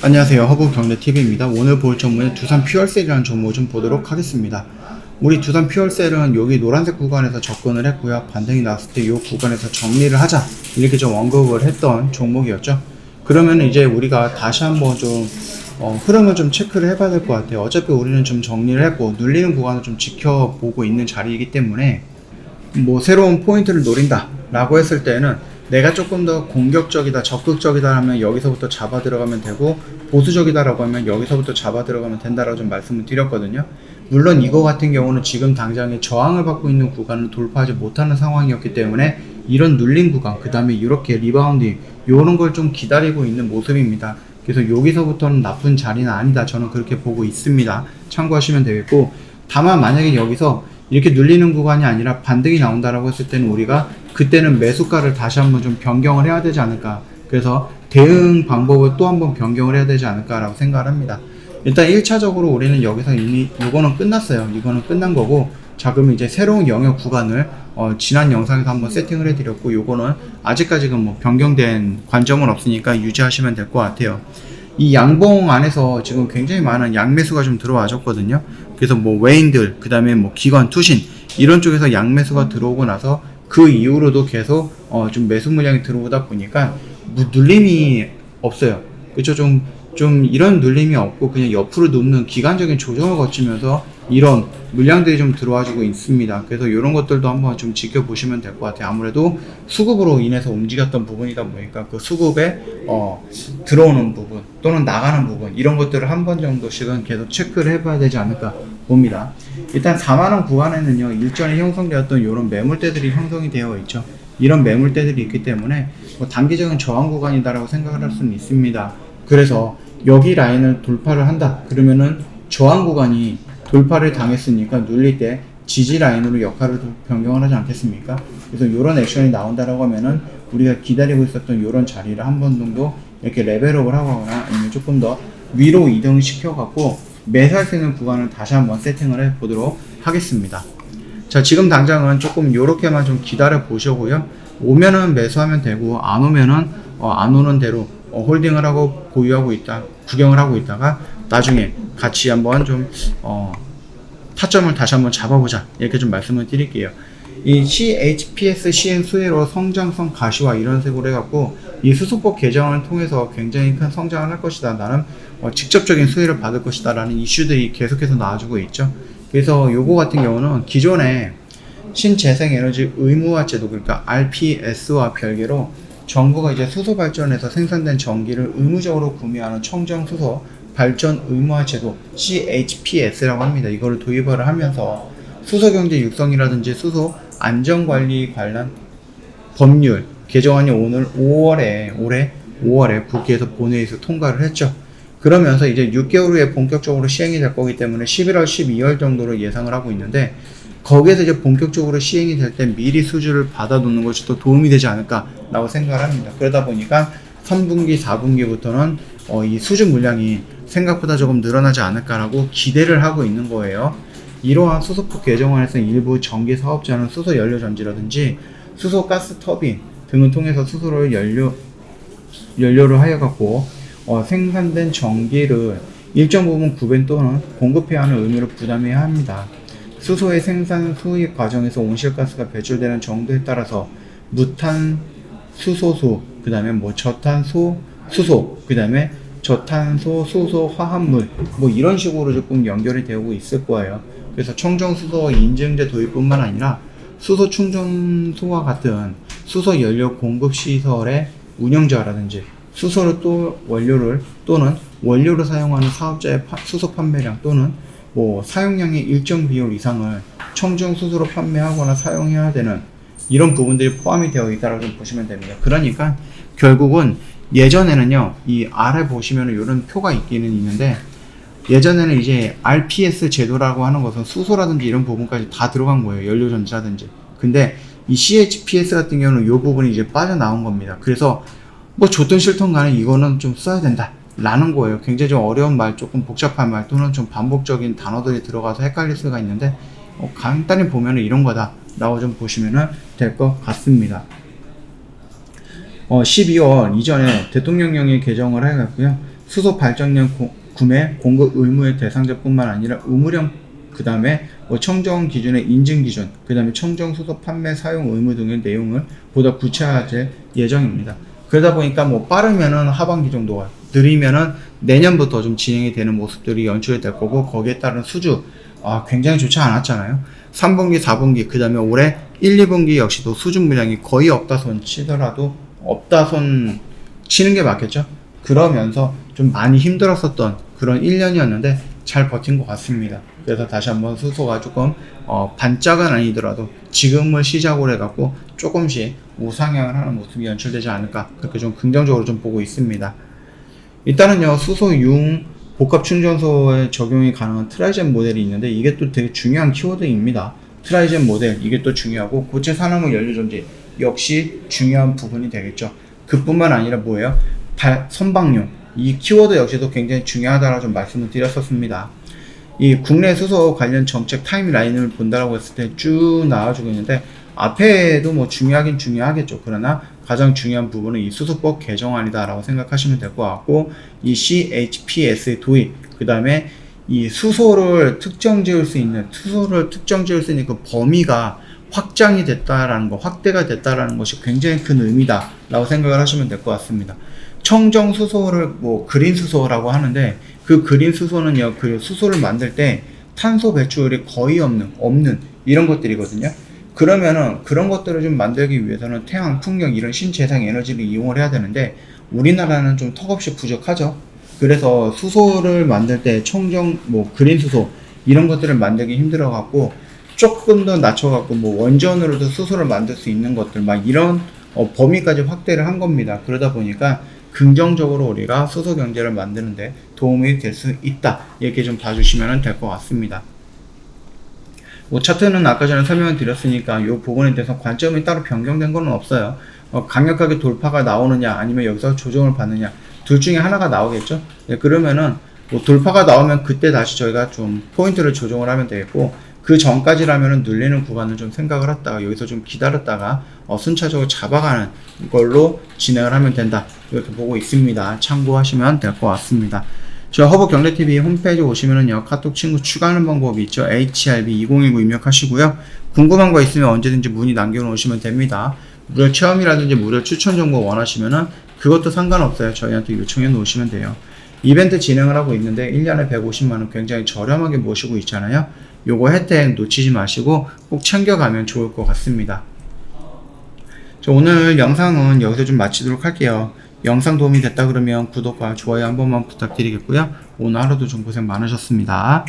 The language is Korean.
안녕하세요. 허브경제TV입니다. 오늘 볼 종목은 두산 퓨얼셀이라는 종목 좀 보도록 하겠습니다. 우리 두산 퓨얼셀은 여기 노란색 구간에서 접근을 했고요. 반등이 나왔을 때 이 구간에서 정리를 하자 이렇게 좀 언급을 했던 종목이었죠. 그러면 이제 우리가 다시 한번 좀 흐름을 좀 체크를 해봐야 될 것 같아요. 어차피 우리는 좀 정리를 했고 눌리는 구간을 좀 지켜보고 있는 자리이기 때문에 뭐 새로운 포인트를 노린다 라고 했을 때는 내가 조금 더 공격적이다, 적극적이다 하면 여기서부터 잡아 들어가면 되고, 보수적이다 라고 하면 여기서부터 잡아 들어가면 된다라고 좀 말씀을 드렸거든요. 물론 이거 같은 경우는 지금 당장에 저항을 받고 있는 구간을 돌파하지 못하는 상황이었기 때문에 이런 눌린 구간, 그 다음에 이렇게 리바운딩 이런 걸 좀 기다리고 있는 모습입니다. 그래서 여기서부터는 나쁜 자리는 아니다, 저는 그렇게 보고 있습니다. 참고하시면 되겠고, 다만 만약에 여기서 이렇게 눌리는 구간이 아니라 반등이 나온다라고 했을 때는 우리가 그때는 매수가를 다시 한번 좀 변경을 해야 되지 않을까. 그래서 대응 방법을 또 한번 변경을 해야 되지 않을까라고 생각을 합니다. 일단 1차적으로 우리는 여기서 이미 이거는 끝났어요. 이거는 끝난 거고, 자 그럼 이제 새로운 영역 구간을 지난 영상에서 한번 세팅을 해드렸고, 요거는 아직까지는 뭐 변경된 관점은 없으니까 유지하시면 될 것 같아요. 이 양봉 안에서 지금 굉장히 많은 양매수가 좀 들어와줬거든요. 그래서 뭐 외인들, 그 다음에 뭐 기관, 투신 이런 쪽에서 양매수가 들어오고 나서 그 이후로도 계속 좀 매수 물량이 들어오다 보니까 눌림이 없어요. 그렇죠? 좀 이런 눌림이 없고 그냥 옆으로 눕는 기간적인 조정을 거치면서 이런 물량들이 좀 들어와주고 있습니다. 그래서 이런 것들도 한번 좀 지켜보시면 될 것 같아요. 아무래도 수급으로 인해서 움직였던 부분이다 보니까 그 수급에 들어오는 부분 또는 나가는 부분 이런 것들을 한 번 정도씩은 계속 체크를 해봐야 되지 않을까 봅니다. 일단 4만원 구간에는요, 일전에 형성되었던 이런 매물대들이 형성이 되어 있죠. 이런 매물대들이 있기 때문에 뭐 단기적인 저항 구간이다라고 생각을 할 수는 있습니다. 그래서 여기 라인을 돌파를 한다 그러면은 저항 구간이 돌파를 당했으니까 눌릴 때 지지 라인으로 역할을 변경을 하지 않겠습니까? 그래서 이런 액션이 나온다라고 하면은 우리가 기다리고 있었던 이런 자리를 한 번 정도 이렇게 레벨업을 하거나 아니면 조금 더 위로 이동시켜 갖고 매수할 수 있는 구간을 다시 한번 세팅을 해 보도록 하겠습니다. 자, 지금 당장은 조금 요렇게만 좀 기다려 보시고요. 오면은 매수하면 되고 안 오면은 안 오는 대로 홀딩을 하고 보유하고 있다, 구경을 하고 있다가 나중에 같이 한번 좀 타점을 다시 한번 잡아보자 이렇게 좀 말씀을 드릴게요. 이 CHPS CN 수혜로 성장성 가시화 이런 식으로 해갖고 이 수소법 개정을 통해서 굉장히 큰 성장을 할 것이다, 나는 직접적인 수혜를 받을 것이다 라는 이슈들이 계속해서 나와주고 있죠. 그래서 요거 같은 경우는 기존에 신재생에너지 의무화 제도, 그러니까 RPS와 별개로 정부가 이제 수소 발전에서 생산된 전기를 의무적으로 구매하는 청정수소 발전 의무화 제도 CHPS라고 합니다. 이거를 도입을 하면서 수소경제 육성이라든지 수소 안전관리 관련 법률 개정안이 올해 5월에 국회에서 본회의에서 통과를 했죠. 그러면서 이제 6개월 후에 본격적으로 시행이 될 거기 때문에 11월, 12월 정도로 예상을 하고 있는데, 거기에서 이제 본격적으로 시행이 될 때 미리 수주를 받아놓는 것이 더 도움이 되지 않을까라고 생각을 합니다. 그러다 보니까 3분기, 4분기부터는 이 수주 물량이 생각보다 조금 늘어나지 않을까라고 기대를 하고 있는 거예요. 이러한 수소법 개정안에서 일부 전기 사업자는 수소 연료 전지라든지 수소 가스 터빈 등을 통해서 수소를 연료로 하여 갖고 생산된 전기를 일정 부분 구변 또는 공급해야 하는 의무를 부담해야 합니다. 수소의 생산 수입 과정에서 온실가스가 배출되는 정도에 따라서 무탄 수소수, 그 다음에 뭐 저탄소 수소, 그 다음에 저탄소 수소 화합물 뭐 이런 식으로 조금 연결이 되고 있을 거예요. 그래서 청정수소 인증제 도입뿐만 아니라 수소 충전소와 같은 수소 연료 공급 시설의 운영자라든지 수소를 또 원료를 또는 원료로 사용하는 사업자의 수소 판매량 또는 뭐 사용량의 일정 비율 이상을 청정수소로 판매하거나 사용해야 되는 이런 부분들이 포함이 되어 있다고 좀 보시면 됩니다. 그러니까 결국은 예전에는요, 이 아래 보시면은 이런 표가 있기는 있는데, 예전에는 이제 RPS 제도라고 하는 것은 수소라든지 이런 부분까지 다 들어간 거예요. 연료전지라든지. 근데 이 CHPS 같은 경우는 이 부분이 이제 빠져나온 겁니다. 그래서 뭐 좋든 싫든 간에 이거는 좀 써야 된다 라는 거예요. 굉장히 좀 어려운 말, 조금 복잡한 말 또는 좀 반복적인 단어들이 들어가서 헷갈릴 수가 있는데 간단히 보면은 이런 거다 라고 좀 보시면 될 것 같습니다. 12월 이전에 대통령령이 개정을 해갖고요. 수소 발전량 구매 공급 의무의 대상자뿐만 아니라 의무량, 그 다음에 청정 기준의 인증 기준, 그 다음에 청정 수소 판매 사용 의무 등의 내용을 보다 구체화할 예정입니다. 그러다 보니까 빠르면은 하반기 정도가, 느리면은 내년부터 좀 진행이 되는 모습들이 연출이 될 거고, 거기에 따른 수주 굉장히 좋지 않았잖아요. 3분기, 4분기, 그 다음에 올해 1, 2분기 역시도 수주 물량이 거의 없다 손 치더라도, 없다 손 치는 게 맞겠죠. 그러면서 좀 많이 힘들었었던 그런 1년이었는데 잘 버틴 것 같습니다. 그래서 다시 한번 수소가 조금 반짝은 아니더라도 지금을 시작으로 해갖고 조금씩 우상향을 하는 모습이 연출되지 않을까, 그렇게 좀 긍정적으로 좀 보고 있습니다. 일단은요, 수소융 복합 충전소에 적용이 가능한 트라이젠 모델이 있는데, 이게 또 되게 중요한 키워드입니다. 트라이젠 모델, 이게 또 중요하고, 고체 산화물 연료 전지 역시 중요한 부분이 되겠죠. 그뿐만 아니라 뭐예요? 선박용, 이 키워드 역시도 굉장히 중요하다라고 좀 말씀을 드렸었습니다. 이 국내 수소 관련 정책 타임라인을 본다라고 했을 때 쭉 나와주고 있는데, 앞에도 중요하긴 중요하겠죠. 그러나 가장 중요한 부분은 이 수소법 개정안이다라고 생각하시면 될 것 같고, 이 CHPS의 도입, 그 다음에 이 수소를 특정 지을 수 있는 그 범위가 확장이 됐다라는 거, 확대가 됐다라는 것이 굉장히 큰 의미다라고 생각을 하시면 될 것 같습니다. 청정 수소를 그린 수소라고 하는데, 그 그린 수소는요, 그 수소를 만들 때 탄소 배출이 거의 없는 이런 것들이거든요. 그러면은 그런 것들을 좀 만들기 위해서는 태양, 풍력 이런 신재생 에너지를 이용을 해야 되는데, 우리나라는 좀 턱없이 부족하죠. 그래서 수소를 만들 때 청정 그린 수소 이런 것들을 만들기 힘들어 갖고, 조금 더 낮춰 갖고 원전으로도 수소를 만들 수 있는 것들 이런 범위까지 확대를 한 겁니다. 그러다 보니까 긍정적으로 우리가 수소 경제를 만드는데 도움이 될 수 있다, 이렇게 좀 봐주시면 될 것 같습니다. 차트는 아까 전에 설명을 드렸으니까 이 부분에 대해서 관점이 따로 변경된 건 없어요. 강력하게 돌파가 나오느냐 아니면 여기서 조정을 받느냐, 둘 중에 하나가 나오겠죠. 그러면은 돌파가 나오면 그때 다시 저희가 좀 포인트를 조정을 하면 되겠고, 그 전까지라면은 눌리는 구간을 좀 생각을 했다가 여기서 좀 기다렸다가 순차적으로 잡아가는 걸로 진행을 하면 된다, 이렇게 보고 있습니다. 참고하시면 될 것 같습니다. 저 허브경제TV 홈페이지 오시면은요, 카톡 친구 추가하는 방법이 있죠. HRB2019 입력하시고요. 궁금한 거 있으면 언제든지 문의 남겨놓으시면 됩니다. 무료 체험이라든지 무료 추천 정보 원하시면은 그것도 상관없어요. 저희한테 요청해 놓으시면 돼요. 이벤트 진행을 하고 있는데 1년에 150만원 굉장히 저렴하게 모시고 있잖아요. 요거 혜택 놓치지 마시고 꼭 챙겨가면 좋을 것 같습니다. 오늘 영상은 여기서 좀 마치도록 할게요. 영상 도움이 됐다 그러면 구독과 좋아요 한 번만 부탁드리겠고요. 오늘 하루도 좀 고생 많으셨습니다.